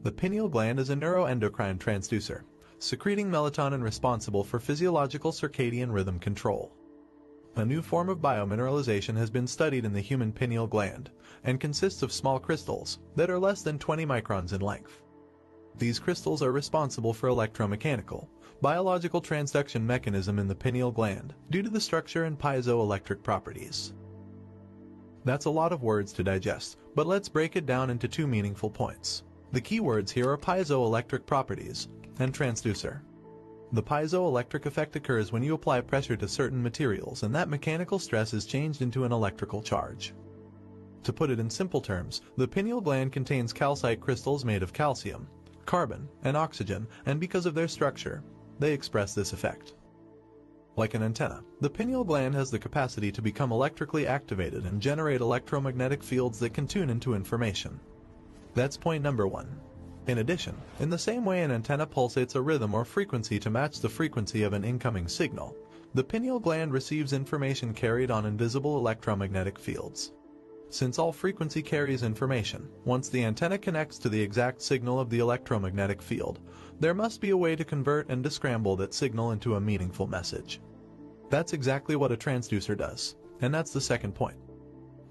The pineal gland is a neuroendocrine transducer, secreting melatonin responsible for physiological circadian rhythm control. A new form of biomineralization has been studied in the human pineal gland and consists of small crystals that are less than 20 microns in length. These crystals are responsible for electromechanical, biological transduction mechanism in the pineal gland due to the structure and piezoelectric properties. That's a lot of words to digest, but let's break it down into two meaningful points. The key words here are piezoelectric properties and transducer. The piezoelectric effect occurs when you apply pressure to certain materials and that mechanical stress is changed into an electrical charge. To put it in simple terms, the pineal gland contains calcite crystals made of calcium, carbon, and oxygen, and because of their structure, they express this effect. Like an antenna, the pineal gland has the capacity to become electrically activated and generate electromagnetic fields that can tune into information. That's point number one. In addition, in the same way an antenna pulsates a rhythm or frequency to match the frequency of an incoming signal, the pineal gland receives information carried on invisible electromagnetic fields. Since all frequency carries information, once the antenna connects to the exact signal of the electromagnetic field, there must be a way to convert and descramble that signal into a meaningful message. That's exactly what a transducer does, and that's the second point.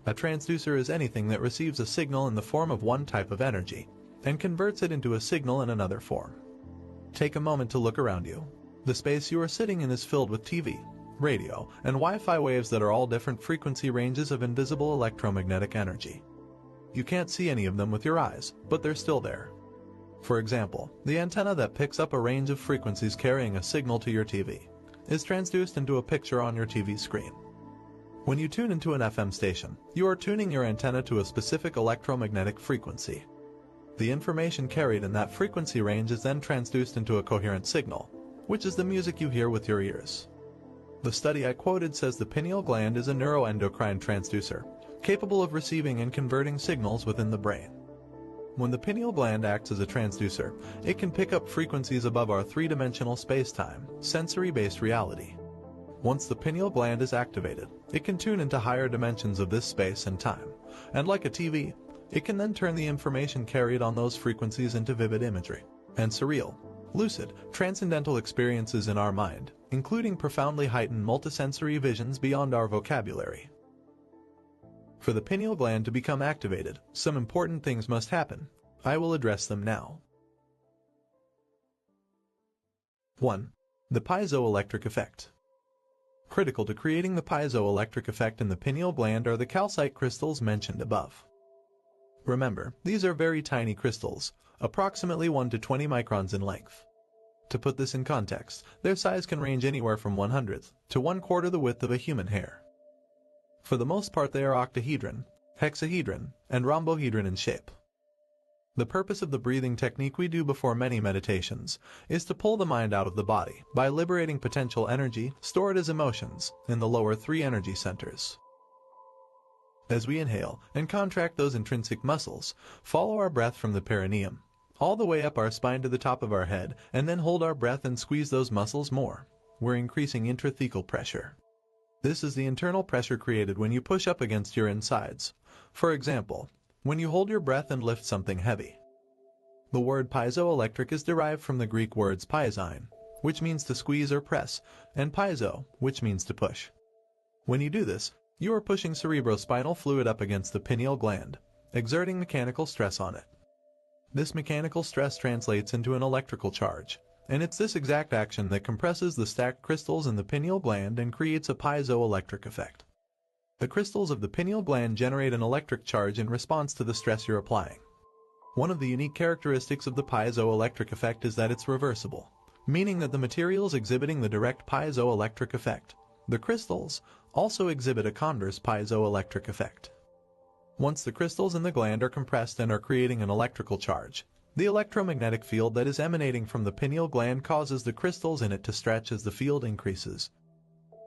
A transducer is anything that receives a signal in the form of one type of energy and converts it into a signal in another form. Take a moment to look around you. The space you are sitting in is filled with TV, radio, and Wi-Fi waves that are all different frequency ranges of invisible electromagnetic energy. You can't see any of them with your eyes, but they're still there. For example, the antenna that picks up a range of frequencies carrying a signal to your TV is transduced into a picture on your TV screen. When you tune into an FM station, you are tuning your antenna to a specific electromagnetic frequency. The information carried in that frequency range is then transduced into a coherent signal, which is the music you hear with your ears. The study I quoted says the pineal gland is a neuroendocrine transducer, capable of receiving and converting signals within the brain. When the pineal gland acts as a transducer, it can pick up frequencies above our three-dimensional space-time, sensory-based reality. Once the pineal gland is activated, it can tune into higher dimensions of this space and time, and like a TV, it can then turn the information carried on those frequencies into vivid imagery and surreal, lucid, transcendental experiences in our mind, including profoundly heightened multisensory visions beyond our vocabulary. For the pineal gland to become activated, some important things must happen. I will address them now. 1. The piezoelectric effect. Critical to creating the piezoelectric effect in the pineal gland are the calcite crystals mentioned above. Remember, these are very tiny crystals, approximately 1 to 20 microns in length. To put this in context, their size can range anywhere from 1/100th to 1/4 the width of a human hair. For the most part they are octahedron, hexahedron, and rhombohedron in shape. The purpose of the breathing technique we do before many meditations is to pull the mind out of the body by liberating potential energy stored as emotions in the lower 3 energy centers. As we inhale and contract those intrinsic muscles, follow our breath from the perineum all the way up our spine to the top of our head, and then hold our breath and squeeze those muscles more. We're increasing intrathecal pressure. This is the internal pressure created when you push up against your insides. For example, when you hold your breath and lift something heavy. The word piezoelectric is derived from the Greek words piezein, which means to squeeze or press, and piezo, which means to push. When you do this, you are pushing cerebrospinal fluid up against the pineal gland, exerting mechanical stress on it. This mechanical stress translates into an electrical charge, and it's this exact action that compresses the stacked crystals in the pineal gland and creates a piezoelectric effect. The crystals of the pineal gland generate an electric charge in response to the stress you're applying. One of the unique characteristics of the piezoelectric effect is that it's reversible, meaning that the materials exhibiting the direct piezoelectric effect, the crystals, also exhibit a converse piezoelectric effect. Once the crystals in the gland are compressed and are creating an electrical charge, the electromagnetic field that is emanating from the pineal gland causes the crystals in it to stretch as the field increases.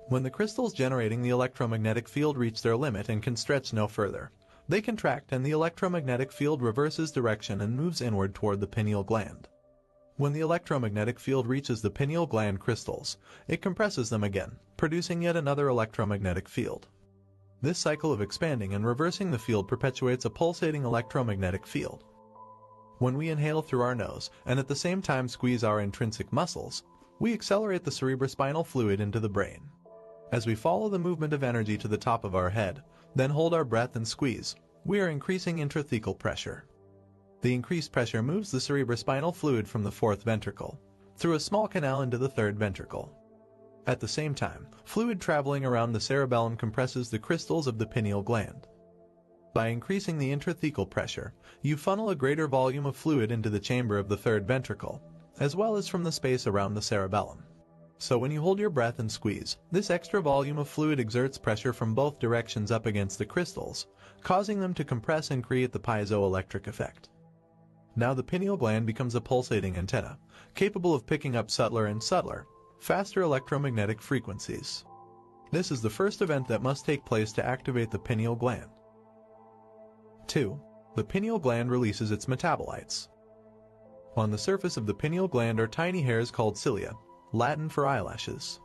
When the crystals generating the electromagnetic field reach their limit and can stretch no further, they contract and the electromagnetic field reverses direction and moves inward toward the pineal gland. When the electromagnetic field reaches the pineal gland crystals, it compresses them again, producing yet another electromagnetic field. This cycle of expanding and reversing the field perpetuates a pulsating electromagnetic field. When we inhale through our nose and at the same time squeeze our intrinsic muscles, we accelerate the cerebrospinal fluid into the brain. As we follow the movement of energy to the top of our head, then hold our breath and squeeze, we are increasing intrathecal pressure. The increased pressure moves the cerebrospinal fluid from the fourth ventricle, through a small canal into the third ventricle. At the same time, fluid traveling around the cerebellum compresses the crystals of the pineal gland. By increasing the intrathecal pressure, you funnel a greater volume of fluid into the chamber of the third ventricle, as well as from the space around the cerebellum. So when you hold your breath and squeeze, this extra volume of fluid exerts pressure from both directions up against the crystals, causing them to compress and create the piezoelectric effect. Now the pineal gland becomes a pulsating antenna, capable of picking up subtler and subtler, faster electromagnetic frequencies. This is the first event that must take place to activate the pineal gland. 2. The pineal gland releases its metabolites. On the surface of the pineal gland are tiny hairs called cilia, Latin for eyelashes.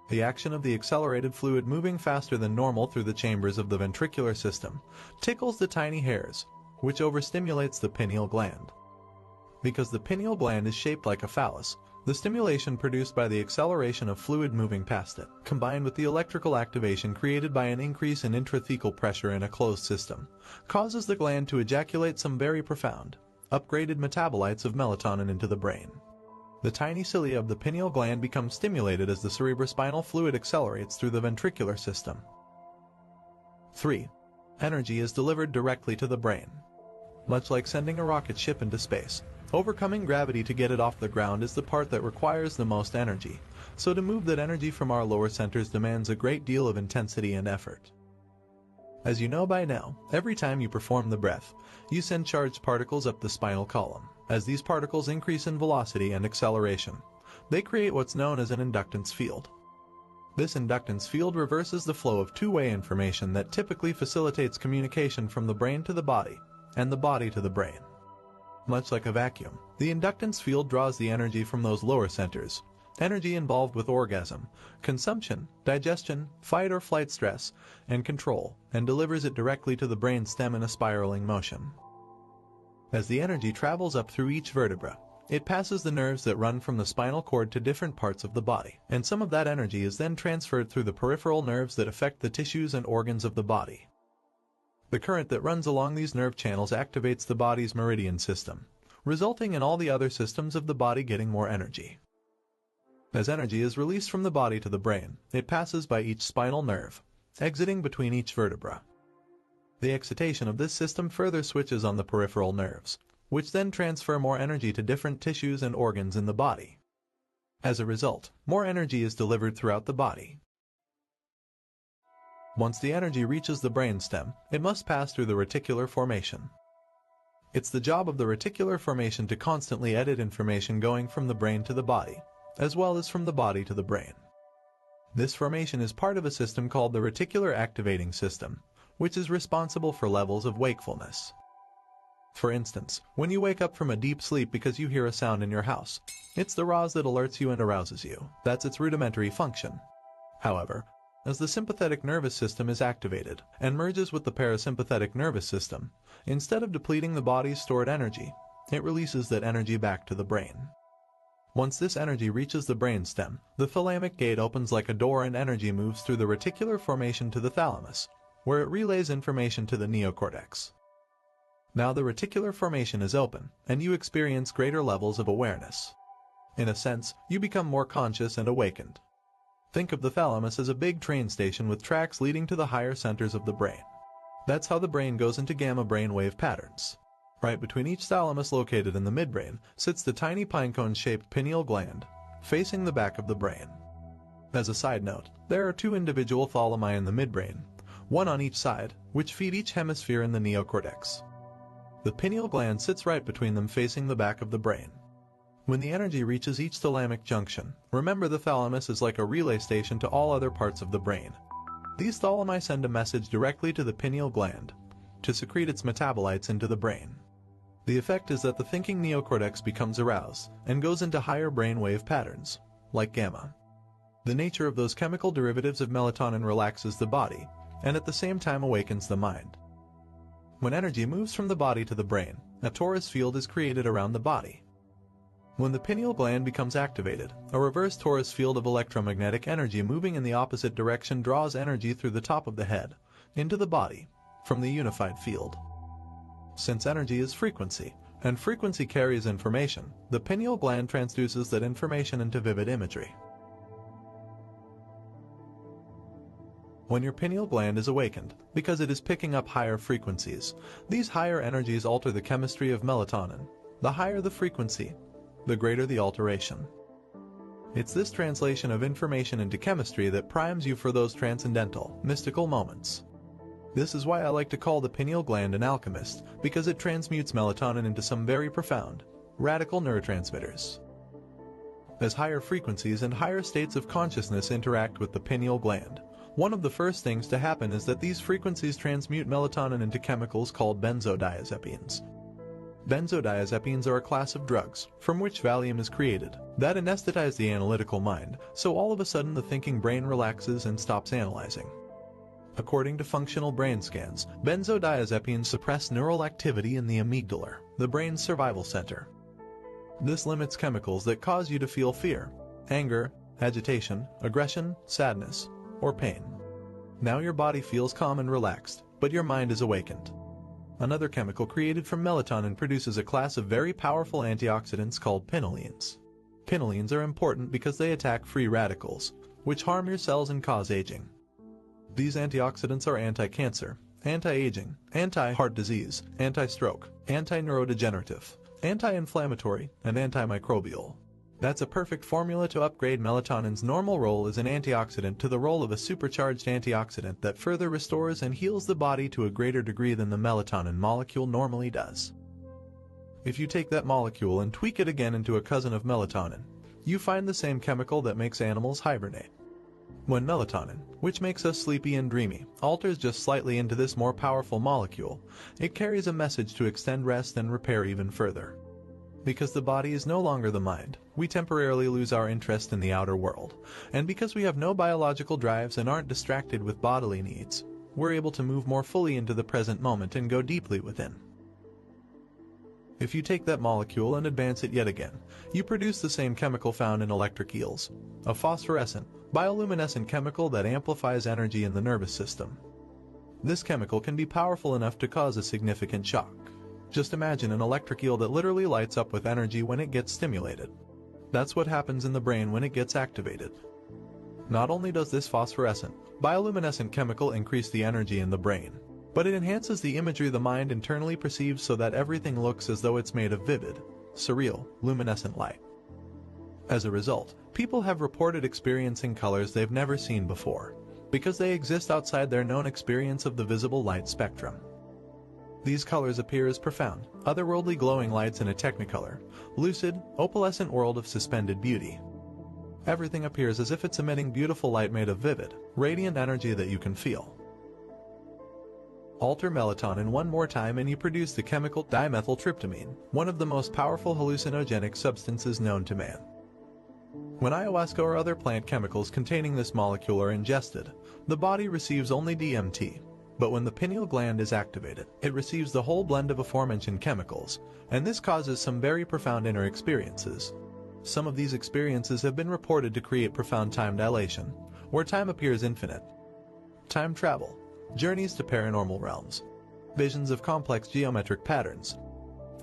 The action of the accelerated fluid moving faster than normal through the chambers of the ventricular system tickles the tiny hairs, which overstimulates the pineal gland. Because the pineal gland is shaped like a phallus, the stimulation produced by the acceleration of fluid moving past it, combined with the electrical activation created by an increase in intrathecal pressure in a closed system, causes the gland to ejaculate some very profound, upgraded metabolites of melatonin into the brain. The tiny cilia of the pineal gland become stimulated as the cerebrospinal fluid accelerates through the ventricular system. 3. Energy is delivered directly to the brain. Much like sending a rocket ship into space, overcoming gravity to get it off the ground is the part that requires the most energy, so to move that energy from our lower centers demands a great deal of intensity and effort. As you know by now, every time you perform the breath, you send charged particles up the spinal column. As these particles increase in velocity and acceleration, they create what's known as an inductance field. This inductance field reverses the flow of two-way information that typically facilitates communication from the brain to the body, and the body to the brain. Much like a vacuum, the inductance field draws the energy from those lower centers, energy involved with orgasm, consumption, digestion, fight or flight stress, and control, and delivers it directly to the brain stem in a spiraling motion. As the energy travels up through each vertebra, it passes the nerves that run from the spinal cord to different parts of the body, and some of that energy is then transferred through the peripheral nerves that affect the tissues and organs of the body. The current that runs along these nerve channels activates the body's meridian system, resulting in all the other systems of the body getting more energy. As energy is released from the body to the brain, it passes by each spinal nerve, exiting between each vertebra. The excitation of this system further switches on the peripheral nerves, which then transfer more energy to different tissues and organs in the body. As a result, more energy is delivered throughout the body. Once the energy reaches the brainstem, it must pass through the reticular formation. It's the job of the reticular formation to constantly edit information going from the brain to the body, as well as from the body to the brain. This formation is part of a system called the reticular activating system, which is responsible for levels of wakefulness. For instance, when you wake up from a deep sleep because you hear a sound in your house, it's the RAS that alerts you and arouses you. That's its rudimentary function. However, as the sympathetic nervous system is activated and merges with the parasympathetic nervous system, instead of depleting the body's stored energy, it releases that energy back to the brain. Once this energy reaches the brainstem, the thalamic gate opens like a door and energy moves through the reticular formation to the thalamus, where it relays information to the neocortex. Now the reticular formation is open, and you experience greater levels of awareness. In a sense, you become more conscious and awakened. Think of the thalamus as a big train station with tracks leading to the higher centers of the brain. That's how the brain goes into gamma brainwave patterns. Right between each thalamus located in the midbrain sits the tiny pinecone-shaped pineal gland, facing the back of the brain. As a side note, there are two individual thalami in the midbrain, one on each side, which feed each hemisphere in the neocortex. The pineal gland sits right between them facing the back of the brain. When the energy reaches each thalamic junction, remember the thalamus is like a relay station to all other parts of the brain. These thalami send a message directly to the pineal gland to secrete its metabolites into the brain. The effect is that the thinking neocortex becomes aroused and goes into higher brainwave patterns, like gamma. The nature of those chemical derivatives of melatonin relaxes the body and at the same time awakens the mind. When energy moves from the body to the brain, A torus field is created around the body. When the pineal gland becomes activated, a reverse torus field of electromagnetic energy moving in the opposite direction draws energy through the top of the head, into the body, from the unified field. Since energy is frequency, and frequency carries information, the pineal gland transduces that information into vivid imagery. When your pineal gland is awakened, because it is picking up higher frequencies, these higher energies alter the chemistry of melatonin. The higher the frequency, the greater the alteration. It's this translation of information into chemistry that primes you for those transcendental, mystical moments. This is why I like to call the pineal gland an alchemist, because it transmutes melatonin into some very profound, radical neurotransmitters. As higher frequencies and higher states of consciousness interact with the pineal gland, one of the first things to happen is that these frequencies transmute melatonin into chemicals called benzodiazepines. Benzodiazepines are a class of drugs, from which Valium is created, that anesthetize the analytical mind, so all of a sudden the thinking brain relaxes and stops analyzing. According to functional brain scans, benzodiazepines suppress neural activity in the amygdala, the brain's survival center. This limits chemicals that cause you to feel fear, anger, agitation, aggression, sadness, or pain. Now your body feels calm and relaxed, but your mind is awakened. Another chemical created from melatonin produces a class of very powerful antioxidants called pinolines. Pinolines are important because they attack free radicals, which harm your cells and cause aging. These antioxidants are anti-cancer, anti-aging, anti-heart disease, anti-stroke, anti-neurodegenerative, anti-inflammatory, and antimicrobial. That's a perfect formula to upgrade melatonin's normal role as an antioxidant to the role of a supercharged antioxidant that further restores and heals the body to a greater degree than the melatonin molecule normally does. If you take that molecule and tweak it again into a cousin of melatonin, you find the same chemical that makes animals hibernate. When melatonin, which makes us sleepy and dreamy, alters just slightly into this more powerful molecule, it carries a message to extend rest and repair even further. Because the body is no longer the mind, we temporarily lose our interest in the outer world, and because we have no biological drives and aren't distracted with bodily needs, we're able to move more fully into the present moment and go deeply within. If you take that molecule and advance it yet again, you produce the same chemical found in electric eels, a phosphorescent, bioluminescent chemical that amplifies energy in the nervous system. This chemical can be powerful enough to cause a significant shock. Just imagine an electric eel that literally lights up with energy when it gets stimulated. That's what happens in the brain when it gets activated. Not only does this phosphorescent, bioluminescent chemical increase the energy in the brain, but it enhances the imagery the mind internally perceives so that everything looks as though it's made of vivid, surreal, luminescent light. As a result, people have reported experiencing colors they've never seen before, because they exist outside their known experience of the visible light spectrum. These colors appear as profound, otherworldly glowing lights in a technicolor, lucid, opalescent world of suspended beauty. Everything appears as if it's emitting beautiful light made of vivid, radiant energy that you can feel. Alter melatonin one more time and you produce the chemical dimethyltryptamine, one of the most powerful hallucinogenic substances known to man. When ayahuasca or other plant chemicals containing this molecule are ingested, the body receives only DMT. But when the pineal gland is activated, it receives the whole blend of aforementioned chemicals, and this causes some very profound inner experiences. Some of these experiences have been reported to create profound time dilation, where time appears infinite. Time travel, journeys to paranormal realms, visions of complex geometric patterns,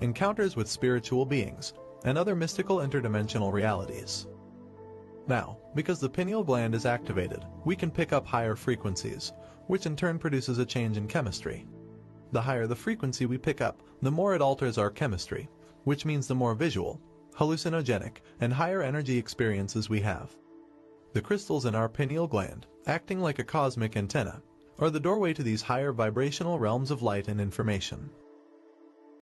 encounters with spiritual beings, and other mystical interdimensional realities. Now, because the pineal gland is activated, we can pick up higher frequencies, which in turn produces a change in chemistry. The higher the frequency we pick up, the more it alters our chemistry, which means the more visual, hallucinogenic, and higher energy experiences we have. The crystals in our pineal gland, acting like a cosmic antenna, are the doorway to these higher vibrational realms of light and information.